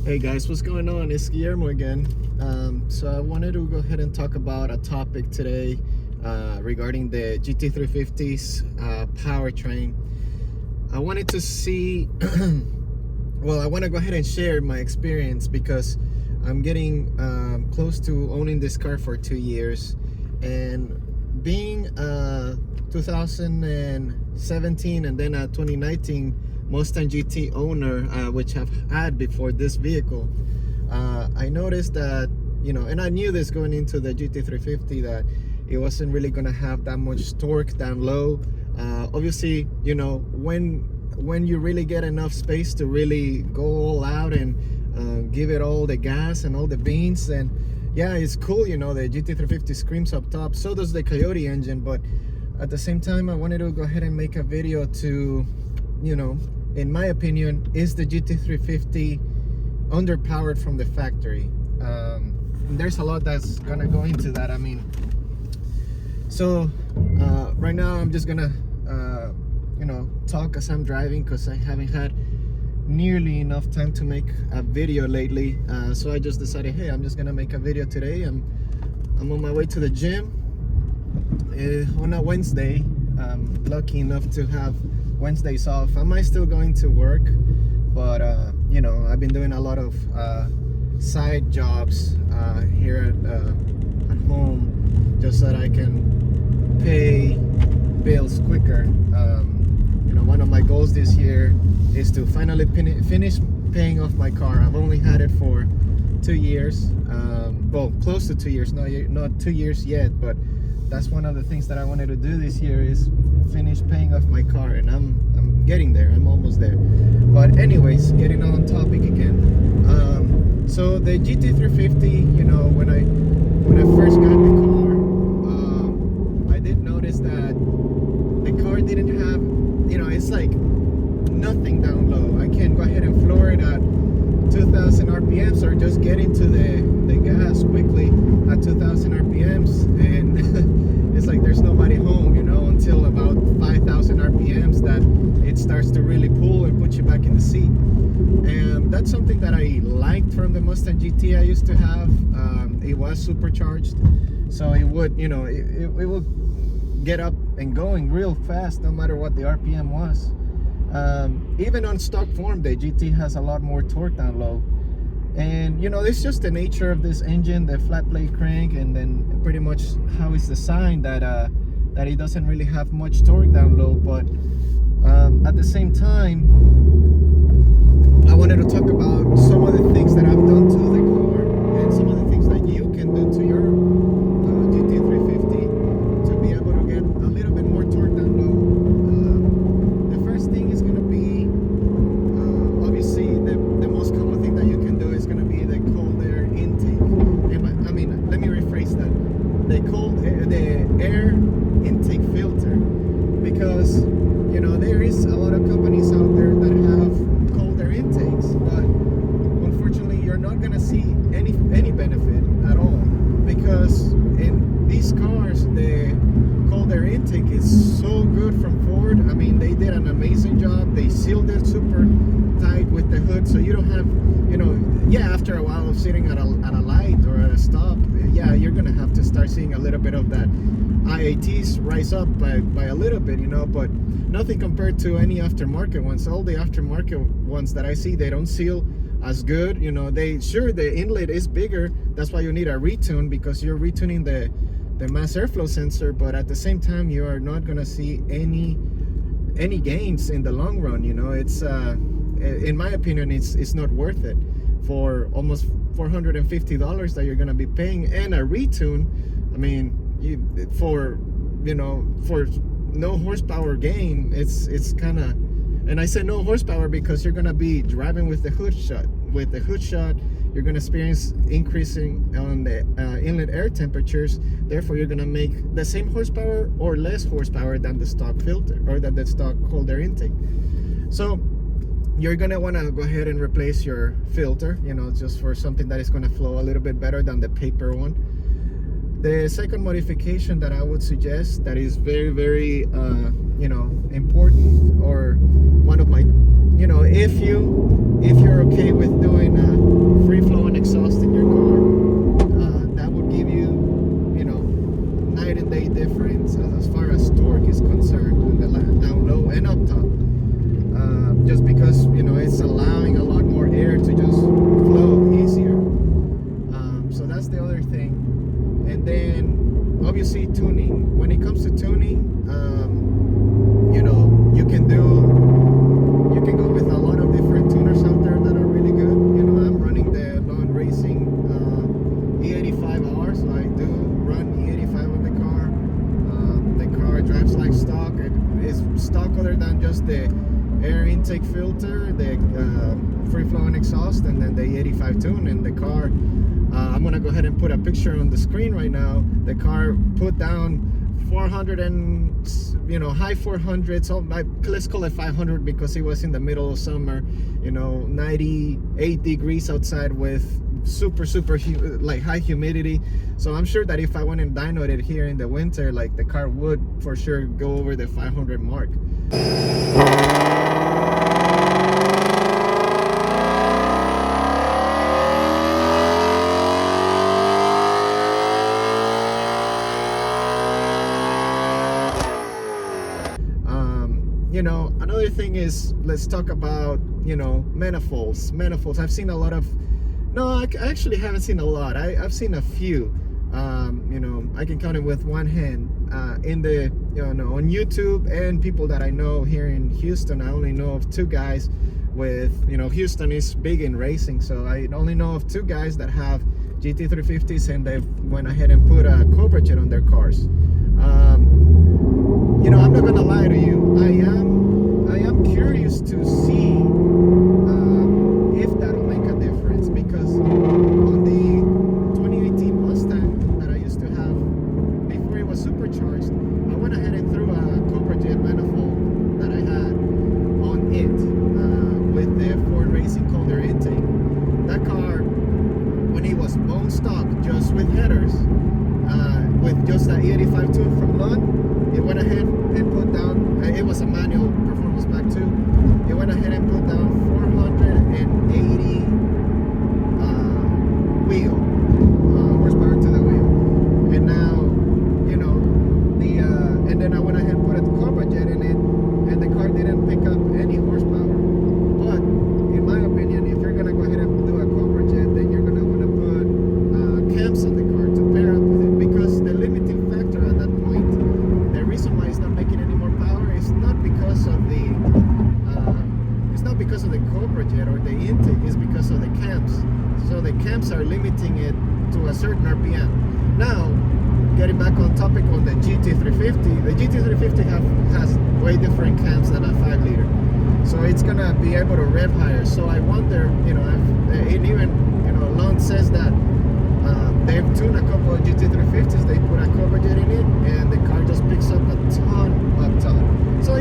Hey guys, what's going on? It's Guillermo again. So I wanted to go ahead and talk about a topic today regarding the GT350's powertrain. I wanted to see, well, I want to go ahead and share my experience because I'm getting close to owning this car for 2 years, and being a 2017 and then a 2019 Mustang GT owner, which I've had before this vehicle, I noticed that, and I knew this going into the GT350, that it wasn't really going to have that much torque down low. Obviously, when you really get enough space to really go all out and give it all the gas and all the beans, and yeah, it's cool. The GT350 screams up top, so does the Coyote engine. But at the same time, I wanted to go ahead and make a video to, in my opinion, is the GT350 underpowered from the factory? And there's a lot that's gonna go into that. Right now I'm just gonna talk as I'm driving, because I haven't had nearly enough time to make a video lately. So I just decided, hey, I'm just gonna make a video today. I'm on my way to the gym on a Wednesday. I'm lucky enough to have Wednesdays off. I might still going to work, but I've been doing a lot of side jobs here at home, just so that I can pay bills quicker. One of my goals this year is to finally finish paying off my car. I've only had it for 2 years, well, close to 2 years, not 2 years yet, but that's one of the things that I wanted to do this year, is finish paying off my car, and I'm getting there. I'm almost there. But anyways, getting on topic again. So the GT350, when I first got the car, I did notice that the car didn't have, it's like nothing down low. I can go ahead and floor it at 2,000 RPMs, or just get into the gas quickly at 2,000 RPMs, and it's like there's nobody home, until about 5,000 RPMs that it starts to really pull and put you back in the seat. And that's something that I liked from the Mustang GT I used to have. It was supercharged, so it would, it would get up and going real fast no matter what the RPM was. Even on stock form, the GT has a lot more torque down low, and it's just the nature of this engine, the flat plate crank, and then pretty much how it's designed, that it doesn't really have much torque down low. But at the same time, I wanted to talk about some of the things that I've done to the car, and some of the things that you can do to your GT350 to be able to get a little bit more torque down low. The first thing is going to be, obviously, the most common thing that you can do is going to be the cold air intake. Let me rephrase that. The air intake filter, because there is a lot of companies out there that have cold air intakes, but unfortunately you're not going to see any benefit at all, because in these cars the cold air intake is so good from Ford. They did an amazing job. They sealed it super tight with the hood, so you don't have, after a while of sitting at a light or at a stop, you're gonna have to start seeing a little bit of that IATs rise up by a little bit, but nothing compared to any aftermarket ones. All the aftermarket ones that I see, they don't seal as good. The inlet is bigger. That's why you need a retune, because you're retuning the mass airflow sensor, but at the same time you are not gonna see any gains in the long run. It's in my opinion, it's not worth it for almost $450 that you're gonna be paying, and a retune. For no horsepower gain, it's kind of, and I say no horsepower because you're gonna be driving with the hood shut. With the hood shut, you're gonna experience increasing on the inlet air temperatures. Therefore, you're gonna make the same horsepower or less horsepower than the stock filter, or than the stock cold air intake. So you're gonna want to go ahead and replace your filter, just for something that is going to flow a little bit better than the paper one. The second modification that I would suggest, that is very, very important, or one of my, if you're okay with doing other than just the air intake filter, the free flowing exhaust, and then the 85 tune in the car. I'm gonna go ahead and put a picture on the screen right now. The car put down 400 and high 400s, so let's call it 500 because it was in the middle of summer, 98 degrees outside with super like high humidity. So I'm sure that if I went and dynoed it here in the winter, like the car would for sure go over the 500 mark. Another thing is, let's talk about manifolds. I've seen a lot of, no, I actually haven't seen a lot. I've seen a few. I can count it with one hand. In the on YouTube, and people that I know here in Houston, I only know of two guys with, Houston is big in racing, so I only know of two guys that have GT350s, and they went ahead and put a Cobra jet on their cars. I'm not gonna lie to you, I am curious to see if that'll make a difference, because on the 2018 Mustang that I used to have before it was supercharged, I went ahead and threw a Cobra jet manifold that I had on it with the Ford Racing Calder intake. That car, when it was bone stock, just with headers, with just that E85 tune from Lund, it went ahead and put down, it was a manual performance pack too, it went ahead and put down 480 horsepower to the wheel. And now, and then I went ahead and put a Cobra jet in it, and the car didn't pick up any horsepower. But in my opinion, if you're gonna go ahead and do a Cobra jet, then you're gonna want to put cams on the car to pair up with it, because the limiting factor at that point, the reason why it's not making any more power is not because of the Cobra jet or the intake, is because of the cams. So the cams are limiting it to a certain RPM. Now, getting back on topic on the GT350, the GT350 has way different cams than a 5-liter, so it's gonna be able to rev higher. So I wonder, and even Lund says that they've tuned a couple of GT350s, they put a Cobra jet in it, and the car just picks up a ton of torque. So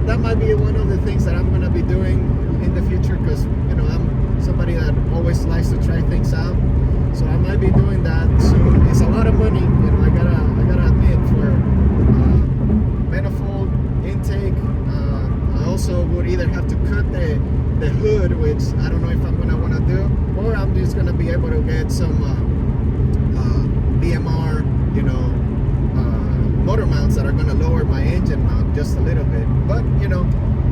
that might be one of the things that I'm gonna be doing in the future, because I'm somebody that always likes to try things out. So I might be doing that soon. It's a lot of money, I gotta admit, for manifold intake. I also would either have to cut the hood, which I don't know if I'm gonna want to do, or I'm just gonna be able to get some BMR, motor mounts that are gonna lower my engine mount just a little bit. But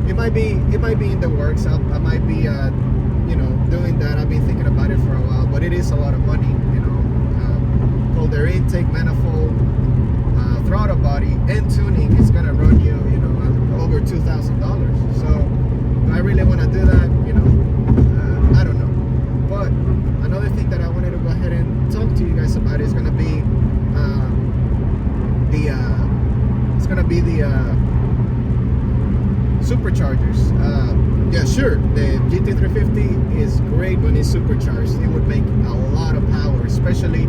it might be in the works. I might be doing that. I've been thinking about it for a while, but it is a lot of money. Their intake, manifold, throttle body, and tuning is gonna run you, over $2,000. So if I really want to do that, I don't know. But another thing that I wanted to go ahead and talk to you guys about is gonna be the superchargers. Yeah, sure, the GT350 is great when it's supercharged. It would make a lot of power, especially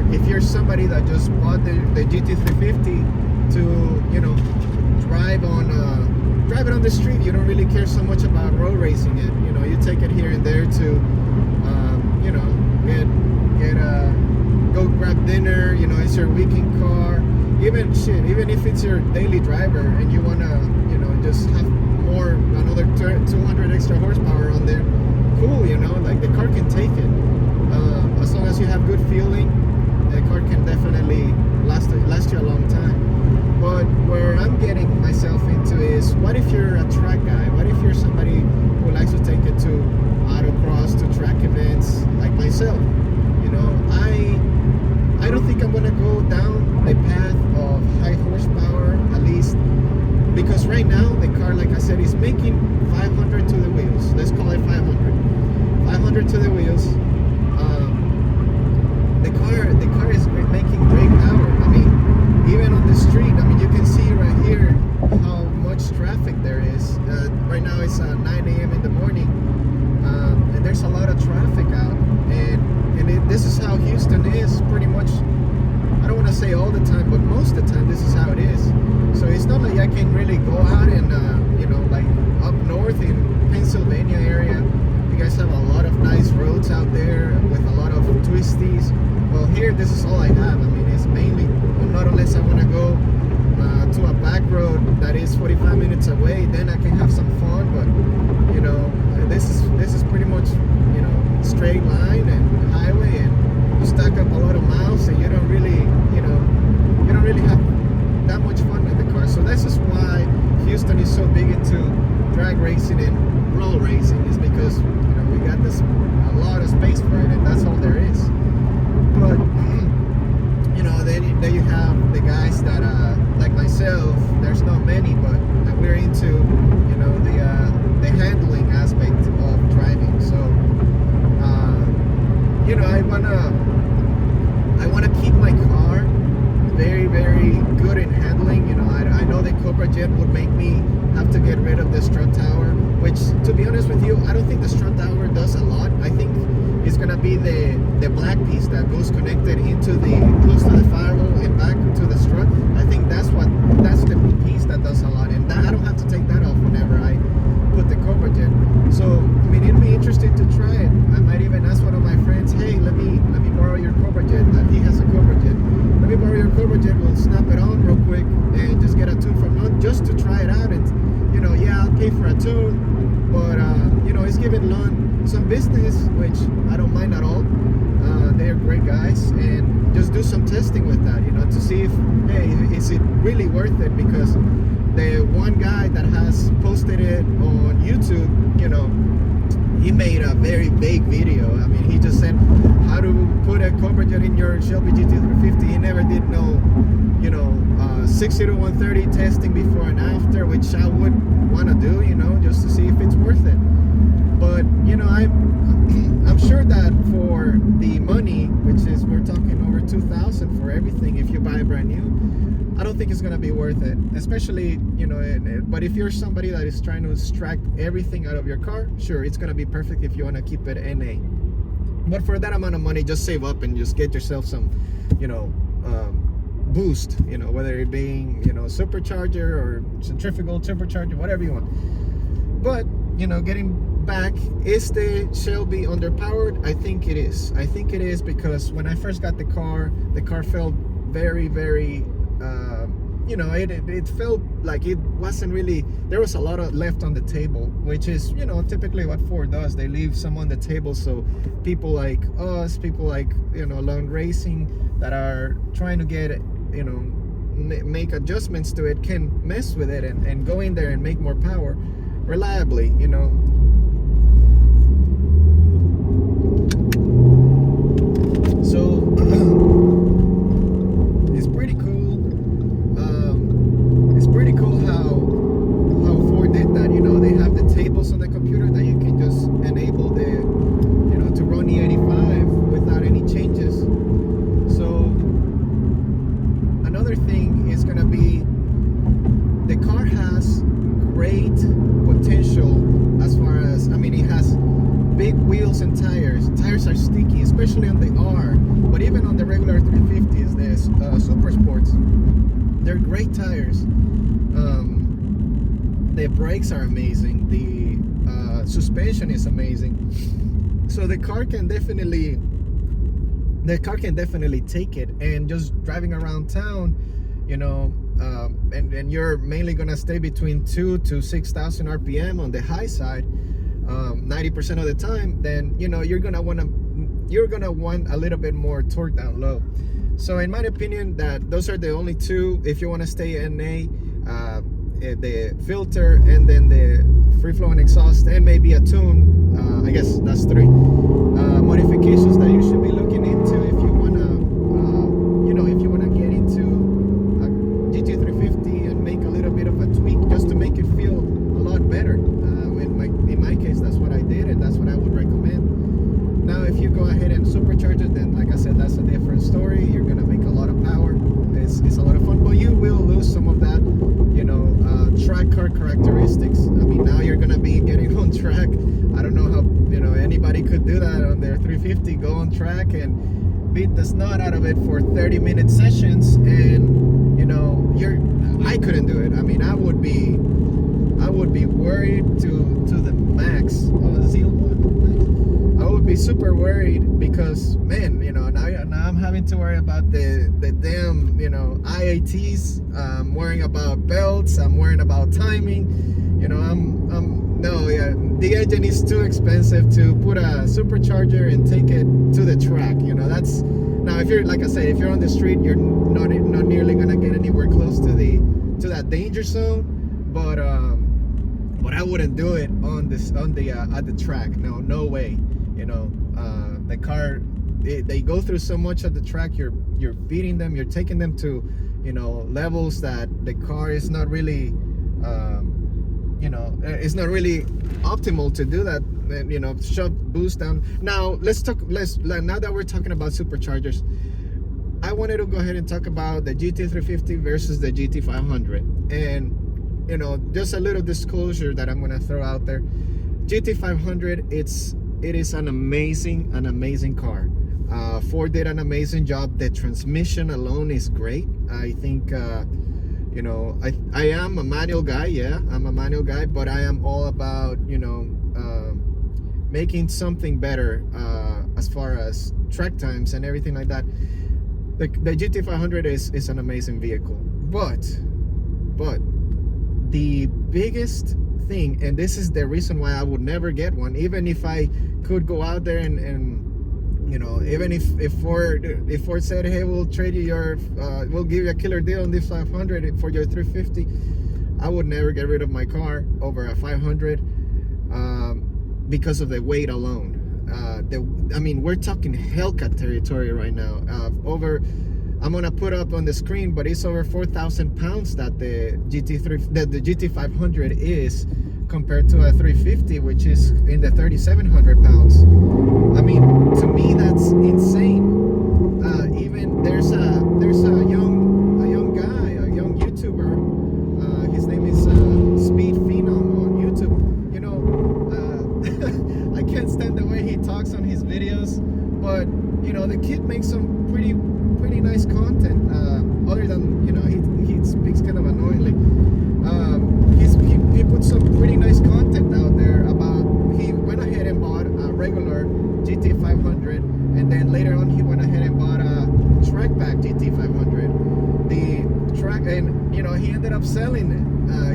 if you're somebody that just bought the GT350 to drive it on the street. You don't really care so much about road racing it. You take it here and there to go grab dinner. It's your weekend car. Even if it's your daily driver and you wanna just have another 200 extra horsepower on there, cool. Like the car can take it. As long as you have good feeling, the car can definitely last you a long time. But where I'm getting myself into is, what if you're a track guy? What if you're somebody who likes to take it to autocross, to track events, like myself? I don't think I'm gonna go down the path of high horsepower, at least, because right now the car, like I said, is making 500 to the wheels. Let's call it 500 to the wheels. The car is making great power. I mean, even on the street, you can see right here especially I can really go out and like up north in Pennsylvania area. You guys have a lot of nice roads out there with a lot of twisties. Well, here this is all I have. I mean, it's mainly, not unless I want to go to a back road that is 45 minutes away, then I can have some fun. But this is pretty much straight line and highway, and you stack up a lot of miles, and you don't really have that much fun with the car. So this is why Houston is so big into drag racing and roll racing, is because we got a lot of space for it, and that's all there is. But then you have the guys that like myself. There's not many, but we're into the handling aspect of driving. So I wanna keep my car very, very good in handling. I know the Cobra Jet would make me have to get rid of the strut tower, which, to be honest with you, I don't think the strut tower does a lot. I think it's gonna be the black piece that goes connected into close to the firewall and back to the strut. I think that's the piece that does a lot, and I don't have to take that off whenever I put the Cobra Jet. So I mean, it'd be interesting to try it. I might even ask one of my friends, hey, let me borrow your Cobra Jet. He has a Cobra Jet. Let me borrow your Cobra Jet. We'll snap it on real quick and just get a tune from Lund just to try it out. And yeah, I'll pay for a tune, but it's giving Lund some business, which I don't mind at all. They're great guys, and just do some testing with that, to see if, hey, is it really worth it? Because the one guy that has posted it on YouTube, he made a very vague video. I mean, he just said how to put a Cobra Jet in your Shelby GT350. He never did no 60 to 130 testing before and after, which I would want to do, just to see if it's worth it. But I'm sure that for the money, which is, we're talking over $2,000 for everything if you buy it brand new, I don't think it's gonna be worth it. Especially, but if you're somebody that is trying to extract everything out of your car, sure, it's gonna be perfect if you want to keep it NA. But for that amount of money, just save up and just get yourself some, boost, whether it being, supercharger or centrifugal turbocharger, whatever you want. But getting back, is the Shelby underpowered? I think it is. I think it is, because when I first got the car felt very, very it felt like it wasn't really, there was a lot of left on the table, which is typically what Ford does. They leave some on the table so people like us, people like Lund Racing that are trying to get make adjustments to it, can mess with it and go in there and make more power reliably. So it's pretty cool. It's pretty cool how Ford did that. They have the tables on the computer that you can just enable to run E85 without any changes. So another thing is gonna be, the car has great potential as far as, I mean, it has big wheels and tires. Tires are sticky, especially on the R, but even on the regular 350s, the Super Sports, they're great tires. The brakes are amazing. The suspension is amazing. So the car can definitely take it. And just driving around town, and you're mainly gonna stay between 2,000 to 6,000 RPM on the high side 90% of the time, then you're gonna want a little bit more torque down low. So in my opinion, that those are the only two. If you want to stay NA, the filter, and then the free flowing exhaust, and maybe a tune, I guess that's three modifications that you should be looking into if you want to get into a GT350 and make a little bit of a tweak just to make it feel a lot better. In my case, that's what I did, and that's what I would recommend. Now, if you go ahead and supercharge it, then like I said, that's a different story. You're gonna make a lot of power. It's a lot of fun, but you will lose some of that, track car characteristics. I mean, now you're gonna be getting on track. I don't know how anybody could do that on their 350. Go on track and beat the snot out of it for 30-minute sessions, and I couldn't do it. I mean, I would be worried to the max. Oh, Zeal one. I would be super worried because, man, you know, now I'm having to worry about the damn, you know, IATs. I'm worrying about belts. I'm worrying about timing. You know, the engine is too expensive to put a supercharger and take it to the track. You know, that's, now if you're, like I said, if you're on the street, you're not nearly gonna get anywhere close to that danger zone. But I wouldn't do it on at the track. No way. You know, the car, they go through so much at the track. You're feeding them. You're taking them to, you know, levels that the car is not really, you know, it's not really optimal to do that. You know, shove boost down. Now now that we're talking about superchargers, I wanted to go ahead and talk about the GT350 versus the GT500. And, you know, just a little disclosure that I'm gonna throw out there. GT500, it is an amazing car. Ford did an amazing job. The transmission alone is great. I think, you know, I am a manual guy. Yeah, I'm a manual guy, but I am all about, you know, making something better as far as track times and everything like that. The GT500 is an amazing vehicle, but the biggest thing, and this is the reason why I would never get one, even if I could go out there and you know, even if Ford said, hey, we'll trade you your we'll give you a killer deal on this 500 for your 350, I would never get rid of my car over a 500 because of the weight alone. I mean, we're talking Hellcat territory right now. I'm gonna put up on the screen, but it's over 4,000 pounds that the GT500 is, compared to a 350, which is in the 3,700 pounds. I mean, to me, that's insane. Even there's a young guy, a young YouTuber. His name is Speed Phenom on YouTube. You know, I can't stand the way he talks on his videos, but you know, the kid makes some pretty nice content. Other than, you know, he speaks kind of annoyingly. He put some pretty nice content out there about, he went ahead and bought a regular GT500, and then later on he went ahead and bought a trackback GT500. The track, and you know, he ended up selling it.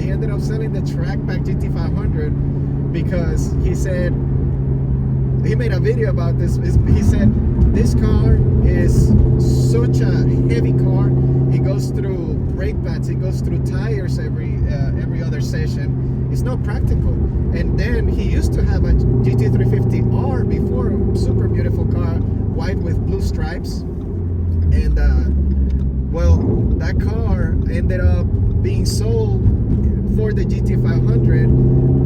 He ended up selling the trackback GT500 because he said, he made a video about this. He said this car is such a heavy car. It goes through brake pads, it goes through tires every other session. It's not practical. And then he used to have a GT350R before, super beautiful car, white with blue stripes. And well, that car ended up being sold for the GT500.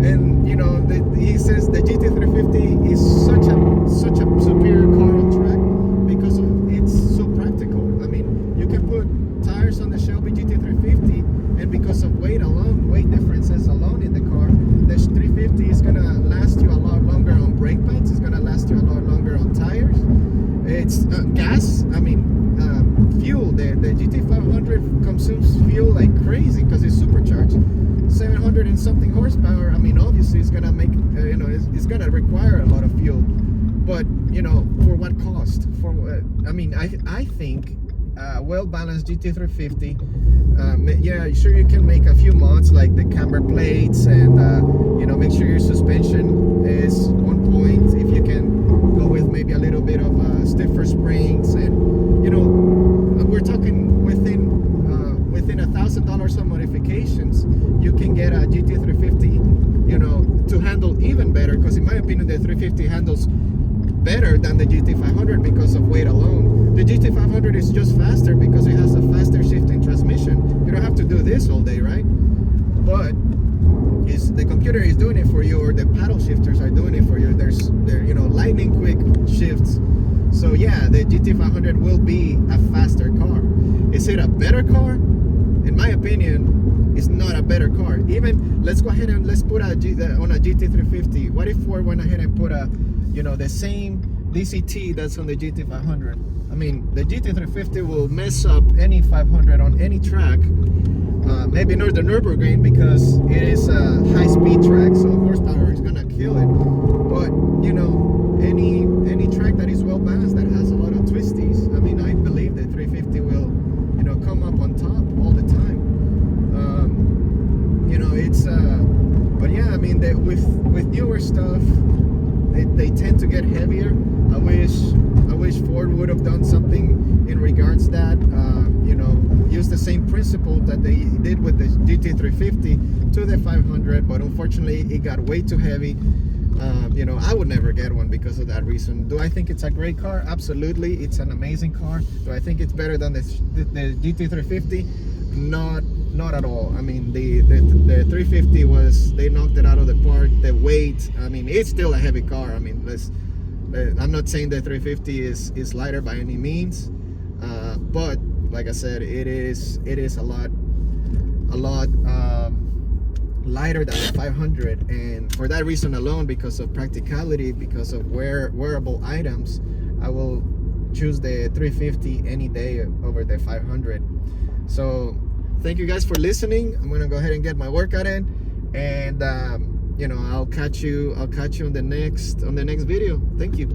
And you know, he says the GT350 is such a superior car on track because it's so practical. I mean, you can put tires on the Shelby GT350, and because of weight alone, weight differences alone in the car, the 350 is gonna last you a lot longer on brake pads. It's gonna last you a lot longer on tires. It's gas. I mean, fuel. The GT500 consumes fuel like crazy because it's supercharged. 700 and something horsepower. I mean, obviously it's gonna make, you know, it's gonna require a lot of fuel, but you know, for what cost? For I mean, I think well-balanced GT350, yeah, sure, you can make a few mods like the camber plates and you know, make sure your suspension is on point. If you can go with maybe a little bit of stiffer springs, and you know, we're talking within $1,000 of modifications, you can get a GT350, you know, to handle even better. Because in my opinion, the 350 handles better than the GT500 because of weight alone. The GT500 is just faster because it has a faster shifting transmission. You don't have to do this all day, right? But the computer is doing it for you, or the paddle shifters are doing it for you. They're you know, lightning quick shifts. So yeah, the GT500 will be a faster car. Is it a better car? In my opinion, it's not a better car. Even, let's go ahead and let's put on a GT350. What if Ford went ahead and put you know, the same DCT that's on the GT500? I mean, the GT350 will mess up any 500 on any track. maybe not the Nürburgring because it is a high-speed track, so horsepower is gonna kill it. But you know, any track that is well balanced, that has a lot of twisties, I mean, I believe the 350 will, you know, come up on top all the time. You know, it's but yeah, I mean, with newer stuff, they tend to get heavier. I wish Ford would have done something in regards to that. You know, use the same principle that they did with the GT350 to the 500, but unfortunately it got way too heavy. You know, I would never get one because of that reason. Do I think it's a great car? Absolutely, it's an amazing car. Do I think it's better than the GT350? Not at all. I mean, the 350 was, they knocked it out of the park. The weight, I mean, it's still a heavy car. I mean, I'm not saying the 350 is lighter by any means, but like I said, it is a lot lighter than the 500, and for that reason alone, because of practicality, because of wearable items, I will choose the 350 any day over the 500. So thank you guys for listening. I'm gonna go ahead and get my workout in, and you know, I'll catch you on the next video. Thank you.